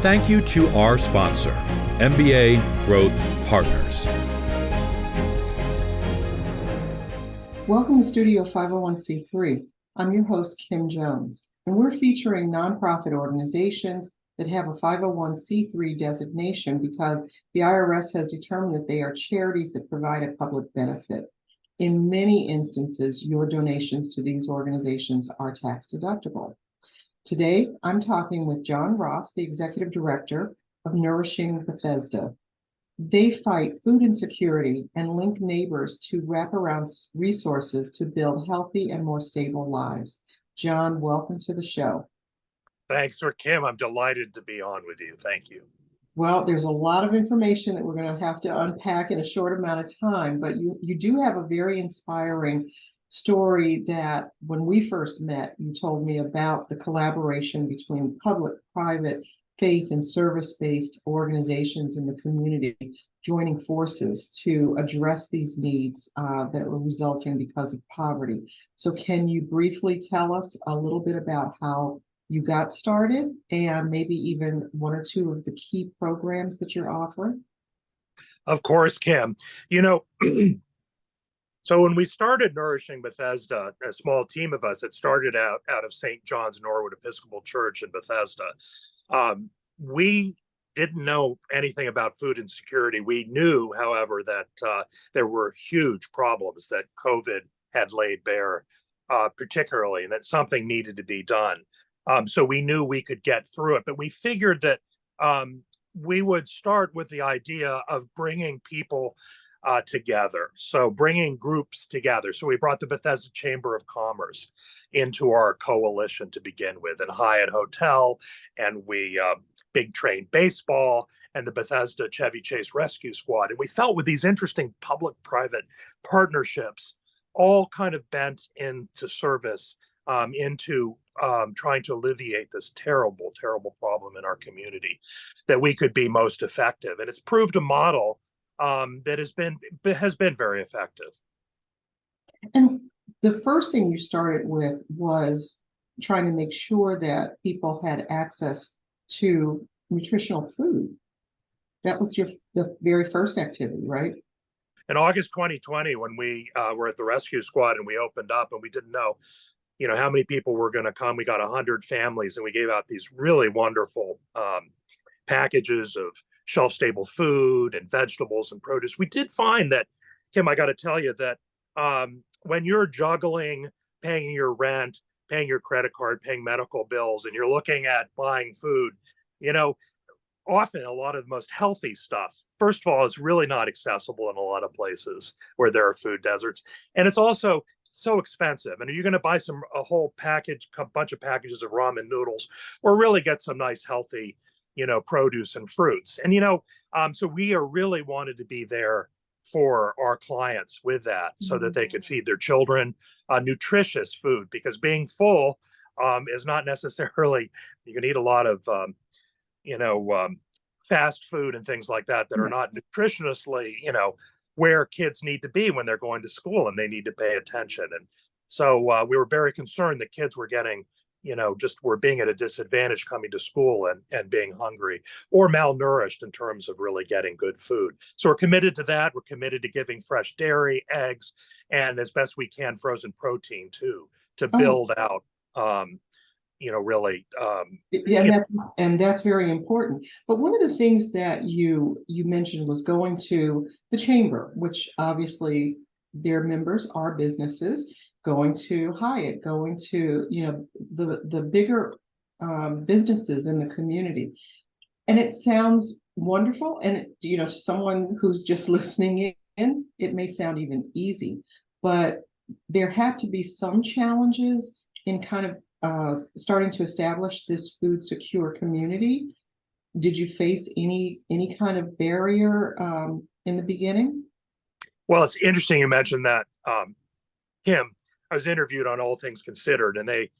Thank you to our sponsor, MBA Growth Partners. Welcome to Studio 501c3. I'm your host, Kim Jones, and we're featuring nonprofit organizations that have a 501c3 designation because the IRS has determined that they are charities that provide a public benefit. In many instances, your donations to these organizations are tax deductible. Today, I'm talking with John Ross, the Executive Director of Nourishing Bethesda. They fight food insecurity and link neighbors to wraparound resources to build healthy and more stable lives. John, welcome to the show. Thanks, Sir Kim. I'm delighted to be on with you. Thank you. Well, there's a lot of information that we're going to have to unpack in a short amount of time, but you do have a very inspiring story that when we first met, you told me about the collaboration between public, private, faith, and service-based organizations in the community joining forces to address these needs that were resulting because of poverty. So can you briefly tell us a little bit about how you got started and maybe even one or two of the key programs that you're offering? Of course, Kim. So when we started Nourishing Bethesda, a small team of us, it started out of St. John's Norwood Episcopal Church in Bethesda. We didn't know anything about food insecurity. We knew, however, that there were huge problems that COVID had laid bare, particularly, and that something needed to be done. So we knew we could get through it, but we figured that we would start with the idea of bringing people together. So bringing groups together. So we brought the Bethesda Chamber of Commerce into our coalition to begin with, and Hyatt Hotel, and we Big Train Baseball, and the Bethesda Chevy Chase Rescue Squad. And we felt with these interesting public-private partnerships, all kind of bent into service, into trying to alleviate this terrible, terrible problem in our community, that we could be most effective. And it's proved a model that has been very effective. And the first thing you started with was trying to make sure that people had access to nutritional food. That was the very first activity, right? In August 2020, when we were at the rescue squad and we opened up and we didn't know, how many people were going to come, we got 100 families and we gave out these really wonderful packages of shelf-stable food and vegetables and produce. We did find that, Kim, I got to tell you that when you're juggling paying your rent, paying your credit card, paying medical bills, and you're looking at buying food, often a lot of the most healthy stuff, first of all, is really not accessible in a lot of places where there are food deserts. And it's also so expensive. And are you going to buy a whole package, a bunch of packages of ramen noodles, or really get some nice healthy produce and fruits? And, so we are really wanted to be there for our clients with that so that they could feed their children nutritious food, because being full is not necessarily, you can eat a lot of, fast food and things like that are not nutritionally, where kids need to be when they're going to school and they need to pay attention. And so we were very concerned that kids were getting were being at a disadvantage coming to school and being hungry or malnourished in terms of really getting good food. So we're committed to that. We're committed to giving fresh dairy, eggs, and as best we can, frozen protein too, to build out, really. And that's very important. But one of the things that you mentioned was going to the chamber, which obviously their members are businesses, going to Hyatt, going to, the bigger businesses in the community. And it sounds wonderful. And, to someone who's just listening in, it may sound even easy, but there had to be some challenges in kind of starting to establish this food secure community. Did you face any kind of barrier in the beginning? Well, it's interesting you mentioned that, Kim. I was interviewed on All Things Considered, and they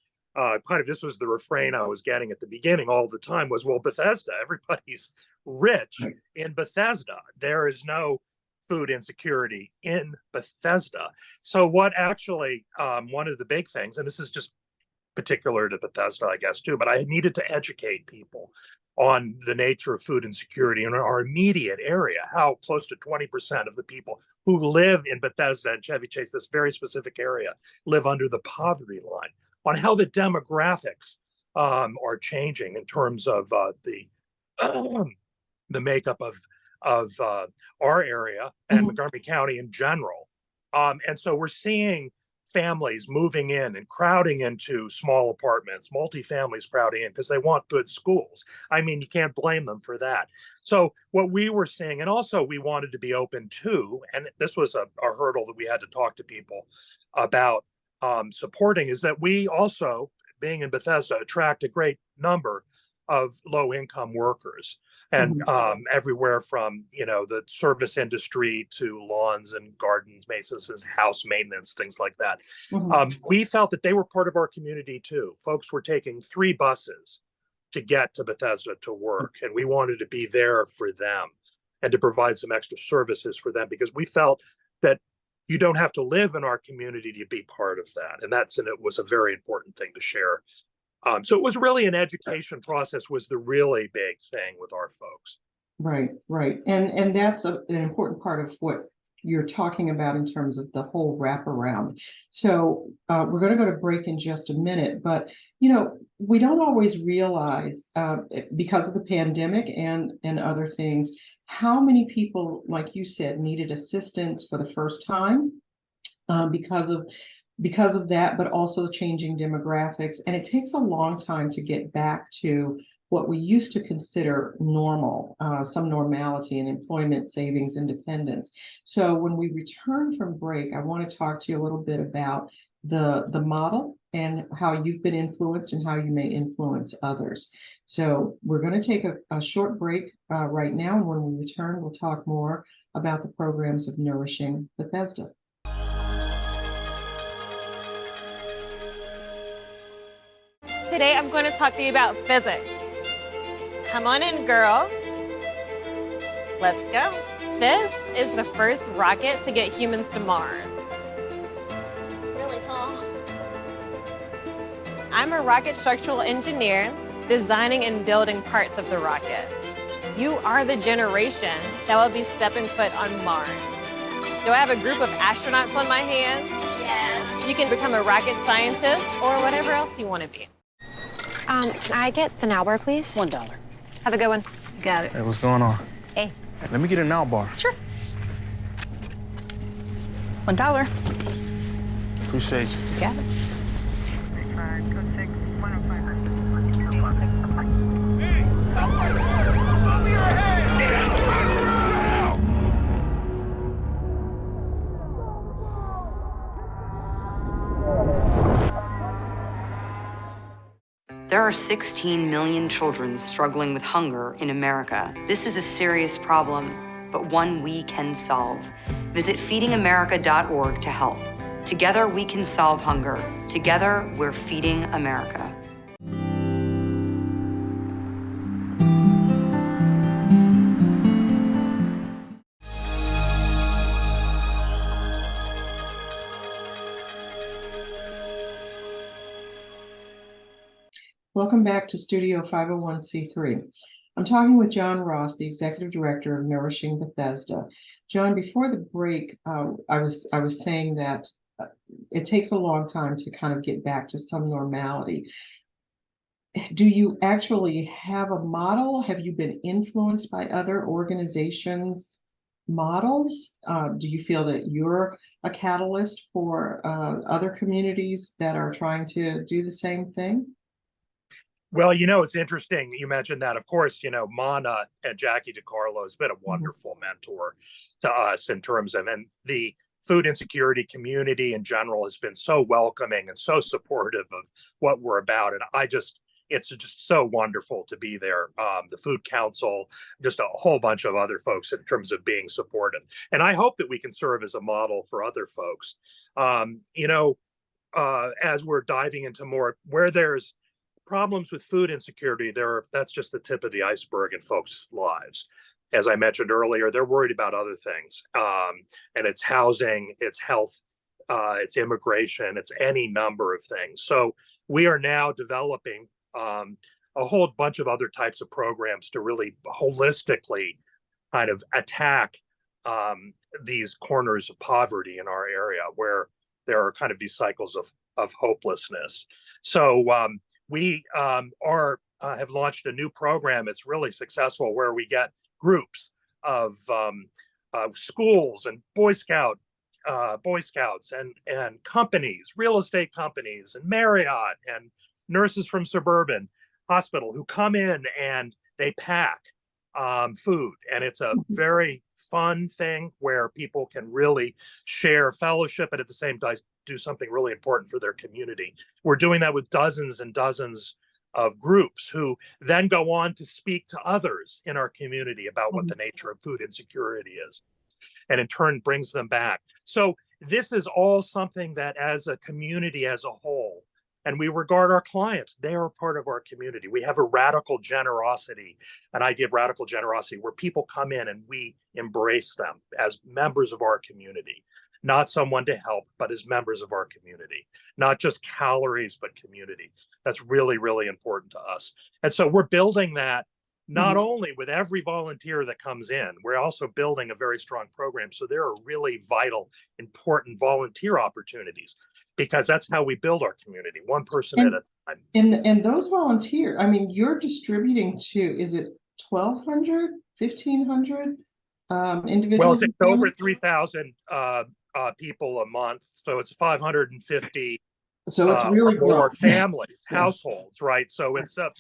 this was the refrain I was getting at the beginning all the time was, well, Bethesda, everybody's rich in Bethesda. There is no food insecurity in Bethesda. So what actually, one of the big things, and this is just particular to Bethesda, I guess, too, but I needed to educate people on the nature of food insecurity in our immediate area, how close to 20% of the people who live in Bethesda and Chevy Chase, this very specific area, live under the poverty line, on how the demographics are changing in terms of the makeup of our area and Montgomery County in general. And so we're seeing families moving in and crowding into small apartments, multifamilies crowding in because they want good schools. I mean, you can't blame them for that. So what we were seeing, and also we wanted to be open to, and this was a hurdle that we had to talk to people about supporting, is that we also, being in Bethesda, attract a great number of low-income workers, and everywhere from the service industry to lawns and gardens, maintenance, house maintenance, things like that. We felt that they were part of our community too. Folks were taking 3 buses to get to Bethesda to work, and we wanted to be there for them and to provide some extra services for them, because we felt that you don't have to live in our community to be part of that, and it was a very important thing to share. So it was really an education process was the really big thing with our folks. Right. And that's an important part of what you're talking about in terms of the whole wraparound. So we're going to go to break in just a minute, but we don't always realize because of the pandemic and other things, how many people, like you said, needed assistance for the first time because of that, but also changing demographics. And it takes a long time to get back to what we used to consider normal, some normality in employment, savings, independence. So when we return from break, I want to talk to you a little bit about the model and how you've been influenced and how you may influence others. So we're going to take a short break right now. And when we return, we'll talk more about the programs of Nourishing Bethesda. Today I'm going to talk to you about physics. Come on in, girls. Let's go. This is the first rocket to get humans to Mars. Really tall. I'm a rocket structural engineer, designing and building parts of the rocket. You are the generation that will be stepping foot on Mars. Do I have a group of astronauts on my hands? Yes. You can become a rocket scientist or whatever else you want to be. Can I get the now bar, please? $1. Have a good one. Got it. Hey, what's going on? Hey. Let me get a now bar. Sure. $1. Appreciate you. You got it. There are 16 million children struggling with hunger in America. This is a serious problem, but one we can solve. Visit feedingamerica.org to help. Together we can solve hunger. Together we're feeding America. Welcome back to Studio 501c3. I'm talking with John Ross, the Executive Director of Nourishing Bethesda. John, before the break, I was saying that it takes a long time to kind of get back to some normality. Do you actually have a model? Have you been influenced by other organizations' models? Do you feel that you're a catalyst for other communities that are trying to do the same thing? Well, it's interesting. You mentioned that. Of course, Mana and Jackie DiCarlo has been a wonderful mentor to us in terms of, and the food insecurity community in general has been so welcoming and so supportive of what we're about. And it's just so wonderful to be there. The Food Council, just a whole bunch of other folks in terms of being supportive. And I hope that we can serve as a model for other folks. As we're diving into more, where there's problems with food insecurity, that's just the tip of the iceberg in folks' lives. As I mentioned earlier, they're worried about other things, and it's housing, it's health, it's immigration, it's any number of things. So we are now developing a whole bunch of other types of programs to really holistically kind of attack these corners of poverty in our area where there are kind of these cycles of hopelessness. So we have launched a new program. It's really successful, where we get groups of schools and Boy Scouts and companies, real estate companies, and Marriott and nurses from Suburban Hospital who come in and they pack food. And it's a very fun thing where people can really share fellowship and at the same time do something really important for their community. We're doing that with dozens and dozens of groups who then go on to speak to others in our community about what the nature of food insecurity is, and in turn brings them back. So this is all something that as a community as a whole, and we regard our clients, they are part of our community. We have a radical generosity, an idea of radical generosity, where people come in and we embrace them as members of our community, not someone to help, but as members of our community, not just calories, but community. That's really, really important to us. And so we're building that not only with every volunteer that comes in, we're also building a very strong program. So there are really vital, important volunteer opportunities, because that's how we build our community, one person at a time. And those volunteers, I mean, you're distributing to, is it 1,200, 1,500 individuals? Well, it's over 3,000 people a month. So it's 550 so it's really more families, households, right? So it's a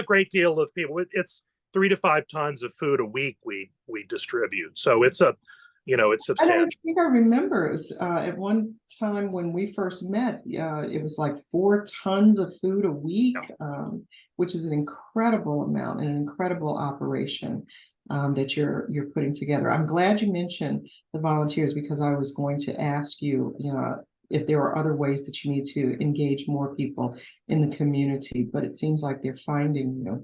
great deal of people. It's 3 to 5 tons of food a week we distribute. So it's it's substantial. I think I remember it was at one time when we first met, it was like 4 tons of food a week, which is an incredible amount and an incredible operation that you're putting together. I'm glad you mentioned the volunteers, because I was going to ask you, if there are other ways that you need to engage more people in the community, but it seems like they're finding you.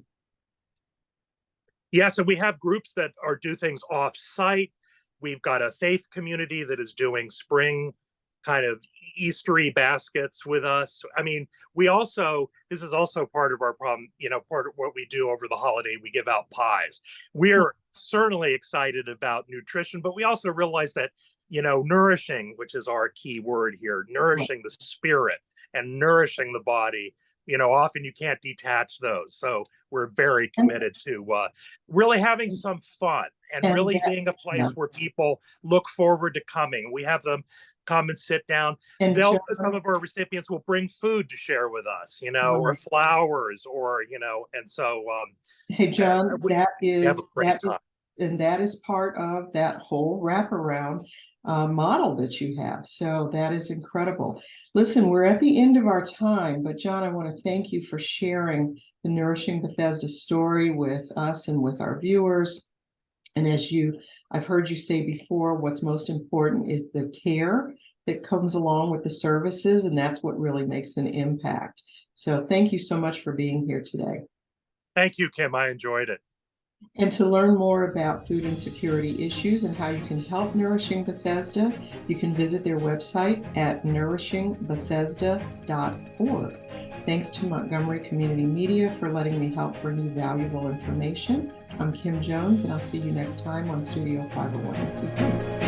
Yeah, so we have groups that do things off-site. We've got a faith community that is doing spring kind of Eastery baskets with us. I mean, this is also part of our problem, part of what we do over the holiday, we give out pies. We're certainly excited about nutrition, but we also realize that, nourishing, which is our key word here, nourishing the spirit and nourishing the body, often you can't detach those. So we're very committed to really having some fun and really being a place where people look forward to coming. We have them come and sit down. And some of our recipients will bring food to share with us, or flowers, or, and so. Hey, John, that is part of that whole wraparound model that you have. So that is incredible. Listen, we're at the end of our time, but John, I want to thank you for sharing the Nourishing Bethesda story with us and with our viewers. And I've heard you say before, what's most important is the care that comes along with the services, and that's what really makes an impact. So thank you so much for being here today. Thank you, Kim. I enjoyed it. And to learn more about food insecurity issues and how you can help Nourishing Bethesda, you can visit their website at nourishingbethesda.org. Thanks to Montgomery Community Media for letting me help bring you valuable information. I'm Kim Jones, and I'll see you next time on Studio 501 SCP.